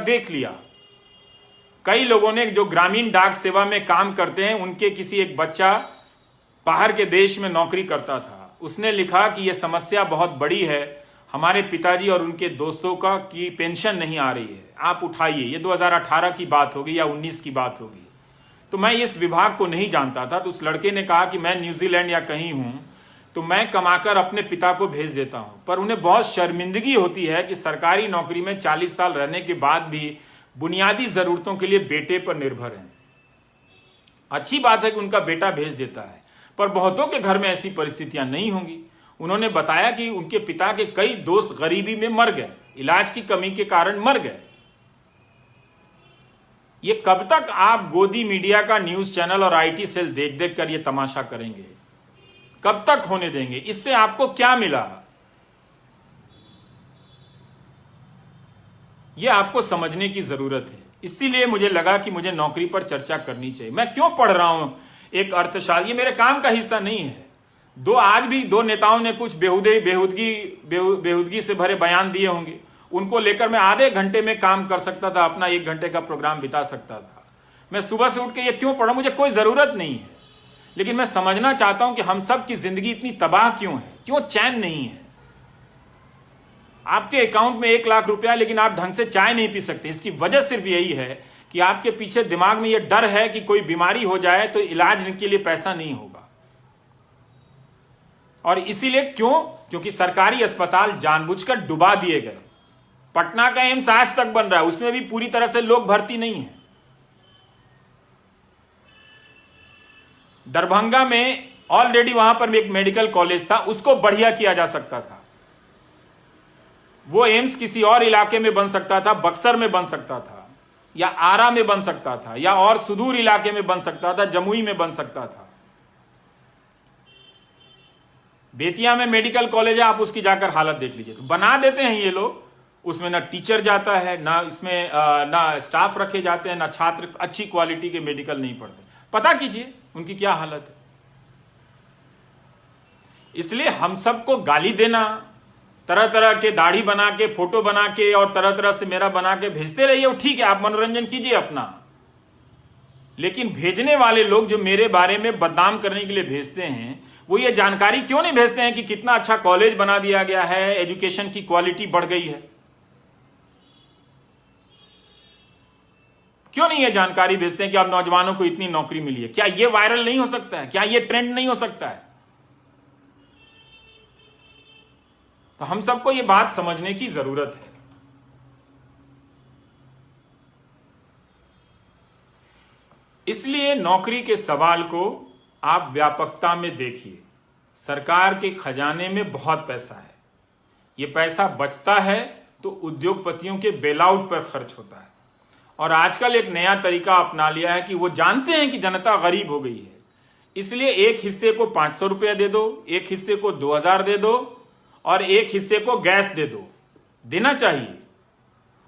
देख लिया। कई लोगों ने जो ग्रामीण डाक सेवा में काम करते हैं, उनके किसी एक बच्चा बाहर के देश में नौकरी करता था, उसने लिखा कि यह समस्या बहुत बड़ी है, हमारे पिताजी और उनके दोस्तों का की पेंशन नहीं आ रही है, आप उठाइए। ये 2018 की बात होगी या 19 की बात होगी। तो मैं इस विभाग को नहीं जानता था, तो उस लड़के ने कहा कि मैं न्यूजीलैंड या कहीं हूं तो मैं कमाकर अपने पिता को भेज देता हूं। पर उन्हें बहुत शर्मिंदगी होती है कि सरकारी नौकरी में 40 साल रहने के बाद भी बुनियादी जरूरतों के लिए बेटे पर निर्भर हैं। अच्छी बात है कि उनका बेटा भेज देता है, पर बहुतों के घर में ऐसी परिस्थितियां नहीं होंगी। उन्होंने बताया कि उनके पिता के कई दोस्त गरीबी में मर गए, इलाज की कमी के कारण मर गए। ये कब तक आप गोदी मीडिया का न्यूज चैनल और आईटी सेल देख देख कर ये तमाशा करेंगे? कब तक होने देंगे? इससे आपको क्या मिला? यह आपको समझने की जरूरत है। इसीलिए मुझे लगा कि मुझे नौकरी पर चर्चा करनी चाहिए। मैं क्यों पढ़ रहा हूं एक अर्थशास्त्र? ये मेरे काम का हिस्सा नहीं है। आज भी दो नेताओं ने कुछ बेहुदगी से भरे बयान दिए होंगे, उनको लेकर मैं आधे घंटे में काम कर सकता था, अपना 1 घंटे का प्रोग्राम बिता सकता था। मैं सुबह से उठ के ये क्यों पढ़ा? मुझे कोई जरूरत नहीं है, लेकिन मैं समझना चाहता हूं कि हम सब की जिंदगी इतनी तबाह क्यों है, क्यों चैन नहीं है। आपके अकाउंट में 1 लाख रुपया, लेकिन आप ढंग से चाय नहीं पी सकते। इसकी वजह सिर्फ यही है कि आपके पीछे दिमाग में यह डर है कि कोई बीमारी हो जाए तो इलाज के लिए पैसा नहीं होगा। और इसीलिए क्यों? क्योंकि सरकारी अस्पताल जानबूझकर डुबा दिए गए। पटना का एम्स आज तक बन रहा है, उसमें भी पूरी तरह से लोग भर्ती नहीं है। दरभंगा में ऑलरेडी वहां पर एक मेडिकल कॉलेज था, उसको बढ़िया किया जा सकता था। वो एम्स किसी और इलाके में बन सकता था, बक्सर में बन सकता था, या आरा में बन सकता था, या और सुदूर इलाके में बन सकता था, जमुई में बन सकता था। बेतिया में मेडिकल कॉलेज है, आप उसकी जाकर हालत देख लीजिए। तो बना देते हैं ये लोग, उसमें ना टीचर जाता है, ना इसमें ना स्टाफ रखे जाते हैं, ना छात्र अच्छी क्वालिटी के मेडिकल नहीं पढ़ते। पता कीजिए उनकी क्या हालत है। इसलिए हम सबको गाली देना, तरह तरह के दाढ़ी बना के, फोटो बना के और तरह तरह से मेरा बना के भेजते रहिए, वो ठीक है, आप मनोरंजन कीजिए अपना। लेकिन भेजने वाले लोग जो मेरे बारे में बदनाम करने के लिए भेजते हैं, वो ये जानकारी क्यों नहीं भेजते हैं कि कितना अच्छा कॉलेज बना दिया गया है, एजुकेशन की क्वालिटी बढ़ गई है? क्यों नहीं ये जानकारी भेजते हैं कि अब नौजवानों को इतनी नौकरी मिली है? क्या ये वायरल नहीं हो सकता है? क्या ये ट्रेंड नहीं हो सकता है? तो हम सबको ये बात समझने की जरूरत है। इसलिए नौकरी के सवाल को आप व्यापकता में देखिए। सरकार के खजाने में बहुत पैसा है, ये पैसा बचता है तो उद्योगपतियों के बेलआउट पर खर्च होता है। और आजकल एक नया तरीका अपना लिया है कि वो जानते हैं कि जनता गरीब हो गई है, इसलिए एक हिस्से को 500 रुपया दे दो, एक हिस्से को 2000 दे दो और एक हिस्से को गैस दे दो। देना चाहिए।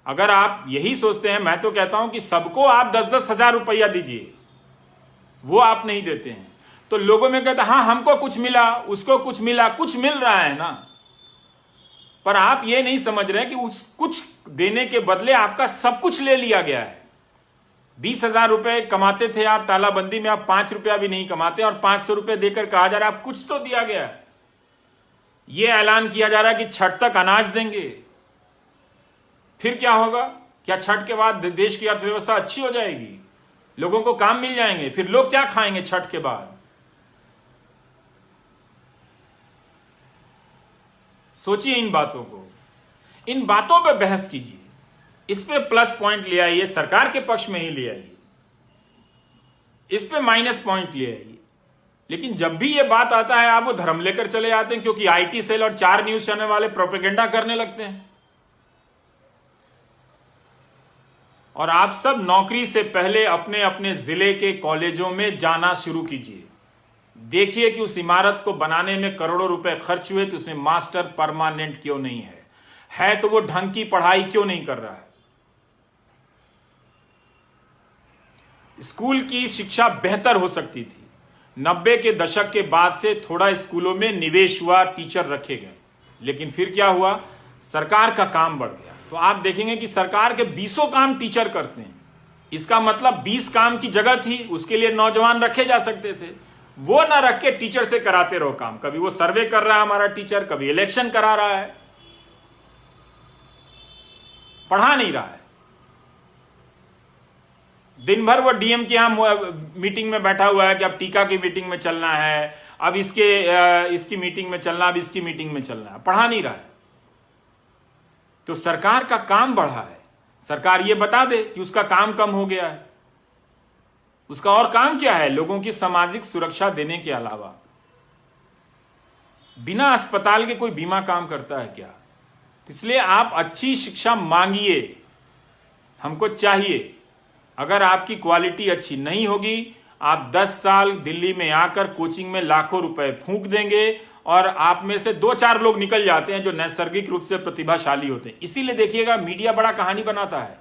अगर आप यही सोचते हैं, मैं तो कहता हूं कि सबको आप 10-10 हजार रुपया दीजिए, वो आप नहीं देते हैं तो लोगों में कहते हैं हाँ हमको कुछ मिला, उसको कुछ मिला, कुछ मिल रहा है ना। पर आप ये नहीं समझ रहे कि उस कुछ देने के बदले आपका सब कुछ ले लिया गया है। 20,000 रुपए कमाते थे आप तालाबंदी में, आप 5 रुपया भी नहीं कमाते और 500 रुपए देकर कहा जा रहा है आप कुछ तो दिया गया है। यह ऐलान किया जा रहा है कि छठ तक अनाज देंगे। फिर क्या होगा? क्या छठ के बाद देश की अर्थव्यवस्था अच्छी हो जाएगी? लोगों को काम मिल जाएंगे? फिर लोग क्या खाएंगे छठ के बाद? सोचिए इन बातों को, इन बातों पर बहस कीजिए, इस पे प्लस पॉइंट ले आइए, सरकार के पक्ष में ही ले आइए, इस पे माइनस पॉइंट ले आइए। लेकिन जब भी ये बात आता है आप वो धर्म लेकर चले आते हैं, क्योंकि आईटी सेल और 4 न्यूज चैनल वाले प्रोपेगेंडा करने लगते हैं। और आप सब नौकरी से पहले अपने अपने जिले के कॉलेजों में जाना शुरू कीजिए। देखिए कि उस इमारत को बनाने में करोड़ों रुपए खर्च हुए तो उसमें मास्टर परमानेंट क्यों नहीं है तो वो ढंग की पढ़ाई क्यों नहीं कर रहा है। स्कूल की शिक्षा बेहतर हो सकती थी। 90 के दशक के बाद से थोड़ा स्कूलों में निवेश हुआ, टीचर रखे गए, लेकिन फिर क्या हुआ? सरकार का काम बढ़ गया, तो आप देखेंगे कि सरकार के 20 काम टीचर करते हैं। इसका मतलब 20 काम की जगह थी, उसके लिए नौजवान रखे जा सकते थे, वो ना रख के टीचर से कराते रहो काम। कभी वो सर्वे कर रहा है हमारा टीचर, कभी इलेक्शन करा रहा है, पढ़ा नहीं रहा है। दिन भर वो डीएम के यहां मीटिंग में बैठा हुआ है कि अब टीका की मीटिंग में चलना है, अब इसकी मीटिंग में चलना, अब इसकी मीटिंग में चलना है, पढ़ा नहीं रहा है। तो सरकार का काम बढ़ा है। सरकार ये बता दे कि उसका काम कम हो गया है। उसका और काम क्या है? लोगों की सामाजिक सुरक्षा देने के अलावा। बिना अस्पताल के कोई बीमा काम करता है क्या? इसलिए आप अच्छी शिक्षा मांगिए, हमको चाहिए। अगर आपकी क्वालिटी अच्छी नहीं होगी, आप 10 साल दिल्ली में आकर कोचिंग में लाखों रुपए फूंक देंगे और आप में से 2-4 लोग निकल जाते हैं जो नैसर्गिक रूप से प्रतिभाशाली होते हैं। इसीलिए देखिएगा मीडिया बड़ा कहानी बनाता है।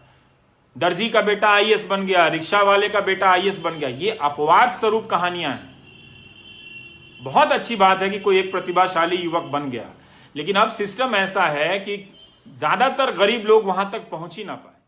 दर्जी का बेटा आईएएस बन गया, रिक्शा वाले का बेटा आईएएस बन गया। ये अपवाद स्वरूप कहानियां हैं। बहुत अच्छी बात है कि कोई एक प्रतिभाशाली युवक बन गया, लेकिन अब सिस्टम ऐसा है कि ज्यादातर गरीब लोग वहां तक पहुंच ही ना पाए।